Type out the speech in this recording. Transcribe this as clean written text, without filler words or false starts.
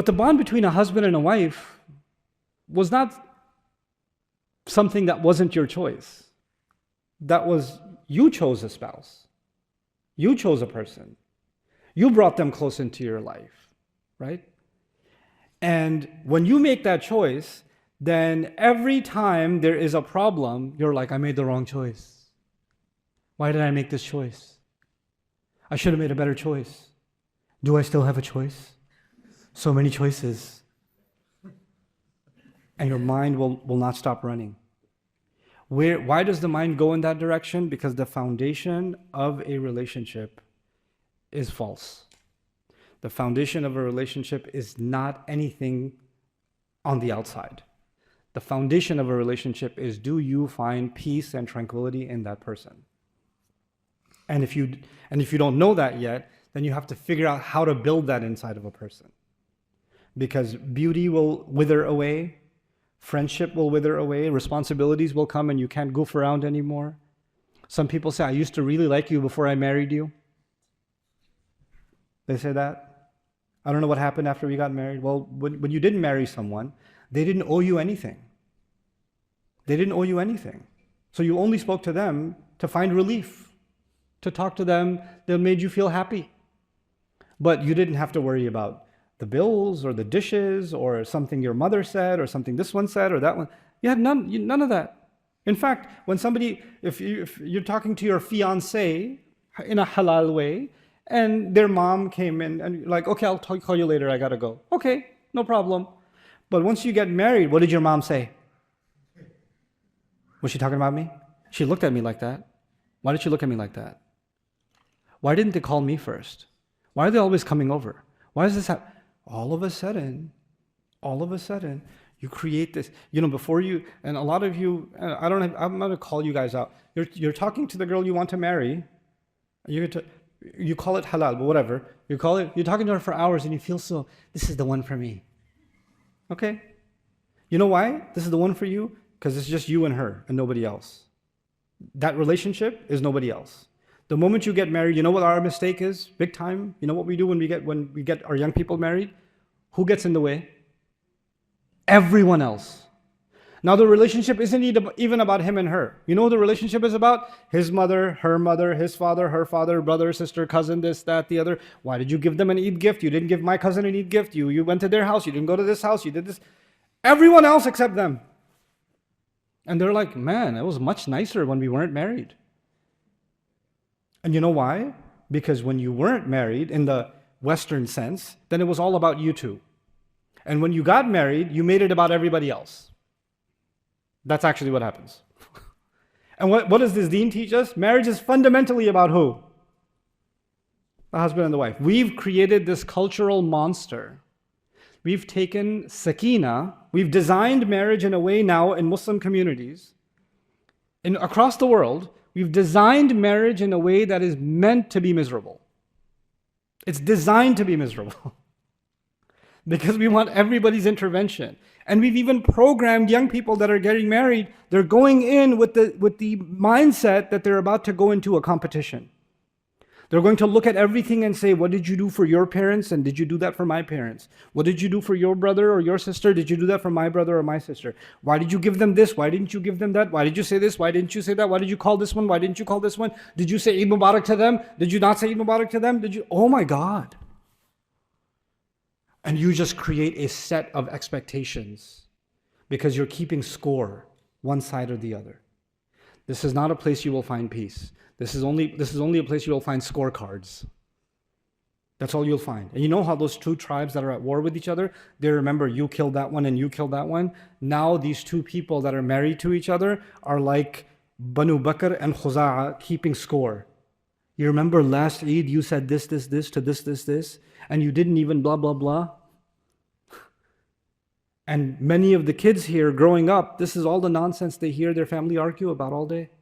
But the bond between a husband and a wife was not something that wasn't your choice. That was, you chose a spouse. You chose a person. You brought them close into your life, right? And when you make that choice, then every time there is a problem, you're like, I made the wrong choice. Why did I make this choice? I should have made a better choice. Do I still have a choice? So many choices. And your mind will not stop running. Why does the mind go in that direction? Because the foundation of a relationship is false. The foundation of a relationship is not anything on the outside. The foundation of a relationship is, do you find peace and tranquility in that person? And if you don't know that yet, then you have to figure out how to build that inside of a person. Because beauty will wither away, friendship will wither away, responsibilities will come and you can't goof around anymore. Some people say, I used to really like you before I married you. They say that. I don't know what happened after we got married. Well, when you didn't marry someone, they didn't owe you anything. They didn't owe you anything. So you only spoke to them to find relief, to talk to them that made you feel happy. But you didn't have to worry about the bills or the dishes or something your mother said or something this one said or that one. You had none of that. In fact, when somebody, if you're talking to your fiancé in a halal way, and their mom came in and like, okay, I'll call you later, I gotta go. Okay, no problem. But once you get married, what did your mom say? Was she talking about me? She looked at me like that. Why did she look at me like that? Why didn't they call me first? Why are they always coming over? Why is this happen? All of a sudden, you create this, before you, and a lot of you, I'm going to call you guys out. You're talking to the girl you want to marry. You call it halal, but whatever. You're talking to her for hours and you feel so, this is the one for me. Okay? You know why this is the one for you? Because it's just you and her and nobody else. That relationship is nobody else. The moment you get married, you know what our mistake is? Big time. You know what we do when we get our young people married? Who gets in the way? Everyone else. Now the relationship isn't even about him and her. You know what the relationship is about? His mother, his father, her father, brother, sister, cousin, this, that, the other. Why did you give them an Eid gift? You didn't give my cousin an Eid gift. You went to their house. You didn't go to this house. You did this. Everyone else except them. And they're like, man, it was much nicer when we weren't married. And you know why? Because when you weren't married in the Western sense, then it was all about you two. And when you got married, you made it about everybody else. That's actually what happens. And what does this deen teach us? Marriage is fundamentally about who? The husband and the wife. We've created this cultural monster. We've taken sakina, we've designed marriage in a way now in Muslim communities, across the world, we've designed marriage in a way that is meant to be miserable. It's designed to be miserable. Because we want everybody's intervention. And we've even programmed young people that are getting married, they're going in with the mindset that they're about to go into a competition. They're going to look at everything and say, what did you do for your parents and did you do that for my parents? What did you do for your brother or your sister? Did you do that for my brother or my sister? Why did you give them this? Why didn't you give them that? Why did you say this? Why didn't you say that? Why did you call this one? Why didn't you call this one? Did you say Eid Mubarak to them? Did you not say Eid Mubarak to them? Oh my God. And you just create a set of expectations because you're keeping score, one side or the other. This is not a place you will find peace. This is only a place you will find scorecards. That's all you'll find. And you know how those two tribes that are at war with each other, they remember you killed that one and you killed that one. Now these two people that are married to each other are like Banu Bakr and Khuza'a keeping score. You remember last Eid you said this to this, and you didn't even blah, blah, blah. And many of the kids here growing up, this is all the nonsense they hear their family argue about all day.